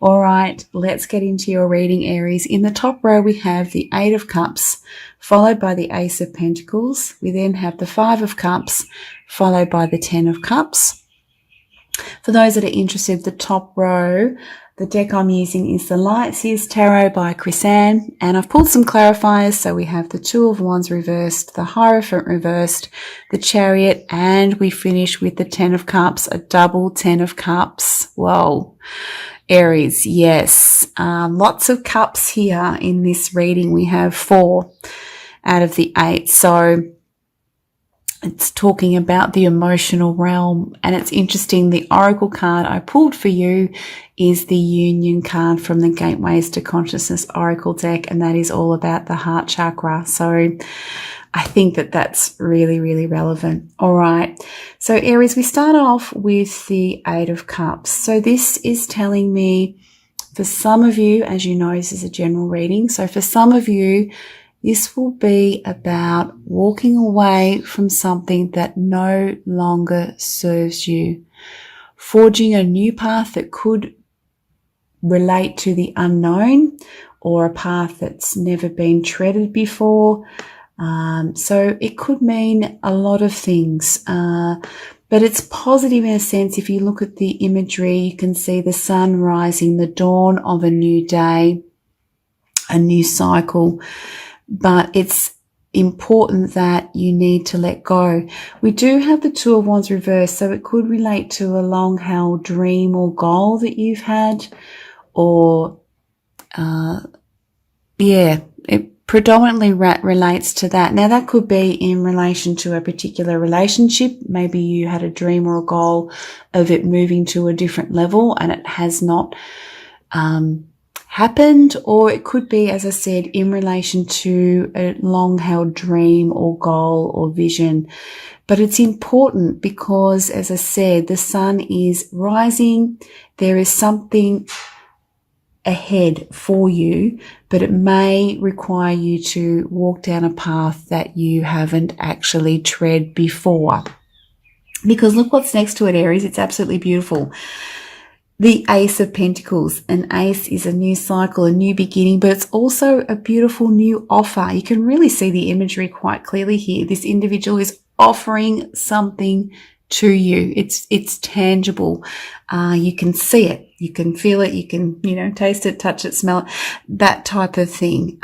All right, let's get into your reading, Aries. In the top row, we have the Eight of Cups, followed by the Ace of Pentacles. We then have the Five of Cups, followed by the Ten of Cups. For those that are interested, the top row, the deck I'm using is the Lights Years Tarot by Chrisanne, and I've pulled some clarifiers. So we have the Two of Wands reversed, the Hierophant reversed, the Chariot, and we finish with the Ten of Cups, a double Ten of Cups. Whoa. Aries, yes. Lots of cups here in this reading. We have 4 out of the 8. So it's talking about the emotional realm, and it's interesting. The oracle card I pulled for you is the Union card from the Gateways to Consciousness Oracle deck, and that is all about the heart chakra. So I think that that's really, really relevant. All right. So Aries, we start off with the Eight of Cups. So this is telling me, for some of you, as you know, this is a general reading. So for some of you, this will be about walking away from something that no longer serves you, forging a new path that could relate to the unknown, or a path that's never been treaded before. So it could mean a lot of things, but it's positive in a sense. If you look at the imagery, you can see the sun rising, the dawn of a new day, a new cycle. But it's important that you need to let go. We do have the Two of Wands reversed, so it could relate to a long-held dream or goal that you've had, or it predominantly relates to that. Now, that could be in relation to a particular relationship. Maybe you had a dream or a goal of it moving to a different level and it has not happened, or it could be, as I said, in relation to a long-held dream or goal or vision. But it's important because, as I said, the sun is rising. There is something ahead for you, but it may require you to walk down a path that you haven't actually tread before. Because look what's next to it, Aries. It's absolutely beautiful. The Ace of Pentacles. An ace is a new cycle, a new beginning, but it's also a beautiful new offer. You can really see the imagery quite clearly here. This individual is offering something to you. It's tangible. You can see it. You can feel it. You can, taste it, touch it, smell it, that type of thing.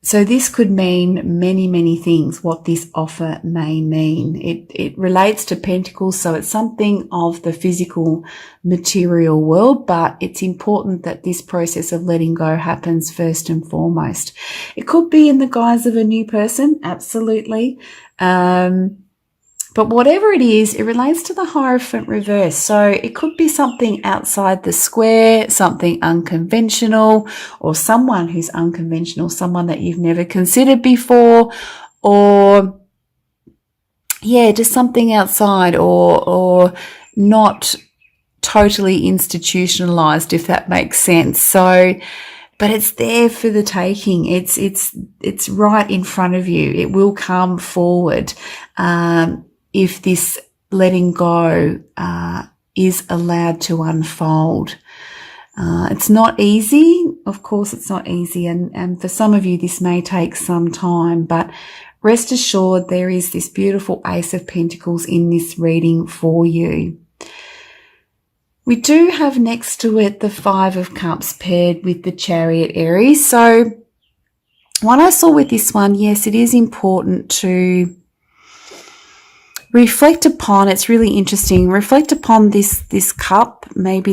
So this could mean many, many things, what this offer may mean. It relates to Pentacles, so it's something of the physical material world, but it's important that this process of letting go happens first and foremost. It could be in the guise of a new person, absolutely. But whatever it is, it relates to the Hierophant reverse. So it could be something outside the square, something unconventional, or someone who's unconventional, someone that you've never considered before, or just something outside, or not totally institutionalized, if that makes sense. So, but it's there for the taking. It's right in front of you. It will come forward. If this letting go is allowed to unfold. It's not easy. Of course, it's not easy. And for some of you, this may take some time, but rest assured there is this beautiful Ace of Pentacles in this reading for you. We do have next to it the Five of Cups paired with the Chariot, Aries. So what I saw with this one, yes, it is important to reflect upon. It's really interesting. Reflect upon this cup, maybe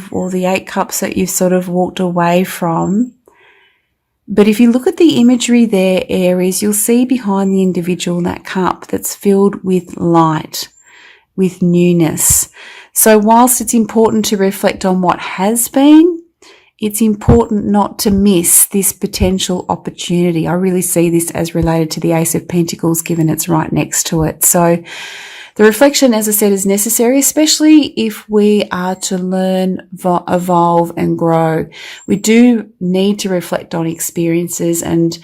or the 8 cups that you've sort of walked away from. But if you look at the imagery there, Aries, you'll see behind the individual that cup that's filled with light, with newness. So whilst it's important to reflect on what has been, it's important not to miss this potential opportunity. I really see this as related to the Ace of Pentacles, given it's right next to it. So the reflection, as I said, is necessary, especially if we are to learn, evolve and grow. We do need to reflect on experiences and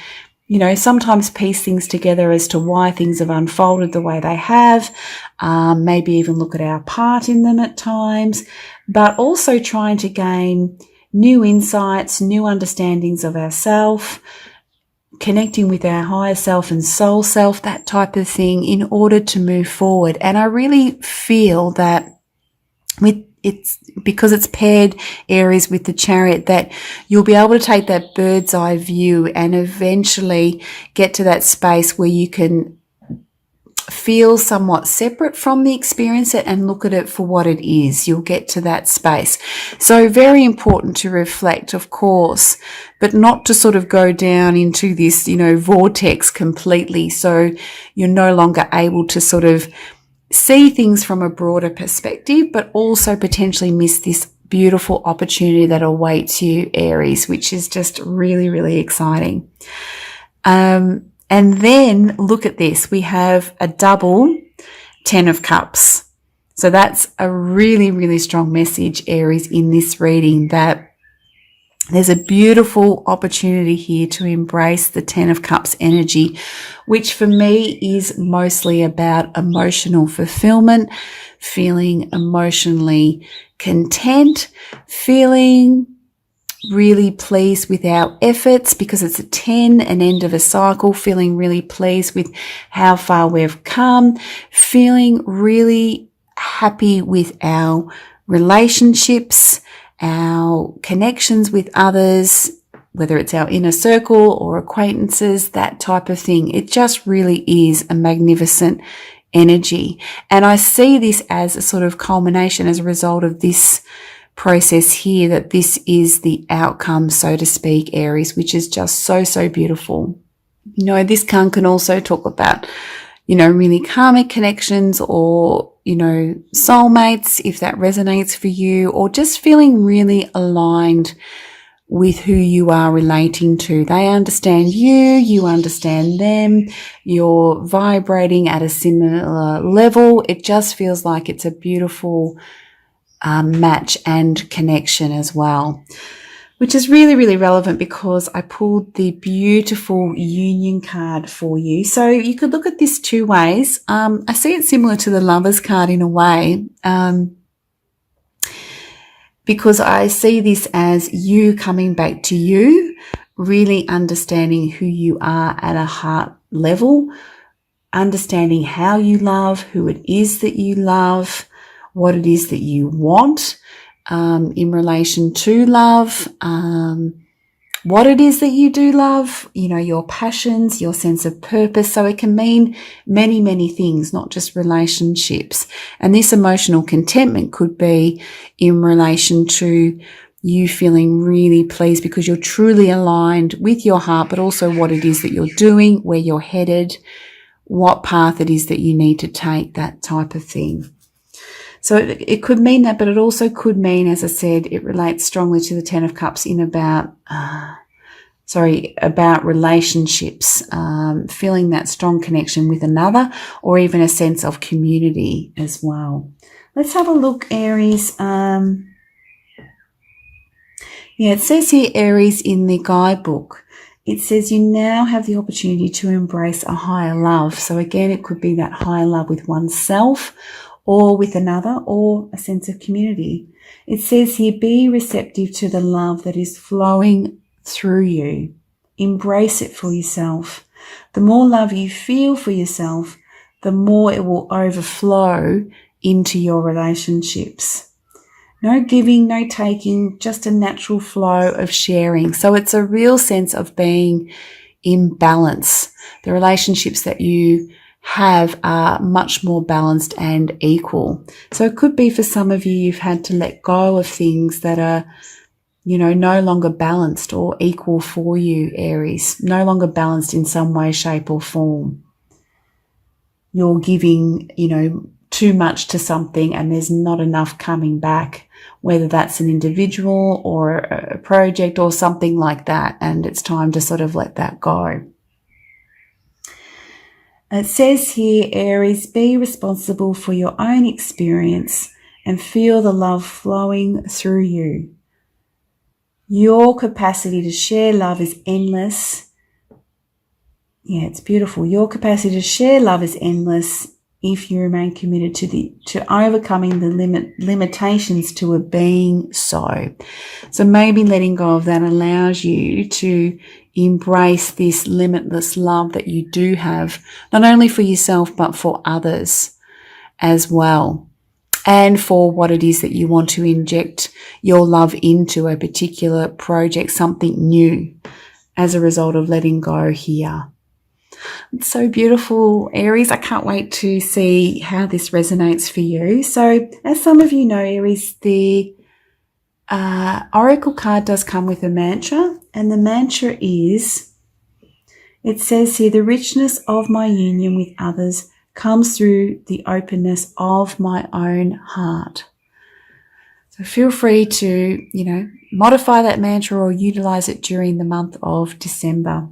sometimes piece things together as to why things have unfolded the way they have, maybe even look at our part in them at times, but also trying to gain new insights, new understandings of ourselves, connecting with our higher self and soul self, that type of thing, in order to move forward. And I really feel that because it's paired Aries with the Chariot, that you'll be able to take that bird's eye view and eventually get to that space where you can feel somewhat separate from the experience and look at it for what it is. You'll get to that space. So very important to reflect, of course, but not to sort of go down into this, vortex completely. So you're no longer able to sort of see things from a broader perspective, but also potentially miss this beautiful opportunity that awaits you, Aries, which is just really, really exciting. And then look at this. We have a double 10 of Cups. So that's a really, really strong message, Aries, in this reading, that there's a beautiful opportunity here to embrace the 10 of Cups energy, which for me is mostly about emotional fulfillment, feeling emotionally content, feeling really pleased with our efforts, because it's a 10, an end of a cycle, feeling really pleased with how far we've come, feeling really happy with our relationships, our connections with others, whether it's our inner circle or acquaintances, that type of thing. It just really is a magnificent energy. And I see this as a sort of culmination as a result of this process here, that this is the outcome, so to speak, Aries, which is just so, so beautiful. This card can also talk about, really karmic connections, or soulmates, if that resonates for you, or just feeling really aligned with who you are relating to. They understand you, you understand them, you're vibrating at a similar level. It just feels like it's a beautiful match and connection as well, which is really, really relevant because I pulled the beautiful union card for you. So you could look at this two ways. I see it similar to the Lovers card in a way, because I see this as you coming back to you, really understanding who you are at a heart level, understanding how you love, who it is that you love, what it is that you want in relation to love, what it is that you do love, your passions, your sense of purpose. So it can mean many, many things, not just relationships. And this emotional contentment could be in relation to you feeling really pleased because you're truly aligned with your heart, but also what it is that you're doing, where you're headed, what path it is that you need to take, that type of thing. So it could mean that, but it also could mean, as I said, it relates strongly to the 10 of Cups in about relationships, feeling that strong connection with another, or even a sense of community as well. Let's have a look, Aries. It says here, Aries, in the guidebook, it says you now have the opportunity to embrace a higher love. So again, it could be that higher love with oneself, or with another, or a sense of community. It says here, be receptive to the love that is flowing through you. Embrace it for yourself. The more love you feel for yourself, the more it will overflow into your relationships. No giving, no taking, just a natural flow of sharing. So it's a real sense of being in balance. The relationships that you have are much more balanced and equal. So it could be for some of you, you've had to let go of things that are, no longer balanced or equal for you, Aries, no longer balanced in some way, shape or form. You're giving, too much to something and there's not enough coming back, whether that's an individual or a project or something like that. And it's time to sort of let that go. It says here, Aries, be responsible for your own experience and feel the love flowing through you. Your capacity to share love is endless. Yeah, it's beautiful. Your capacity to share love is endless if you remain committed to overcoming the limitations to a being so. So maybe letting go of that allows you to embrace this limitless love that you do have, not only for yourself, but for others as well. And for what it is that you want to inject your love into, a particular project, something new, as a result of letting go here. It's so beautiful, Aries. I can't wait to see how this resonates for you. So, as some of you know, Aries, the Oracle card does come with a mantra, and the mantra is, it says here, the richness of my union with others comes through the openness of my own heart. So feel free to, modify that mantra or utilize it during the month of December.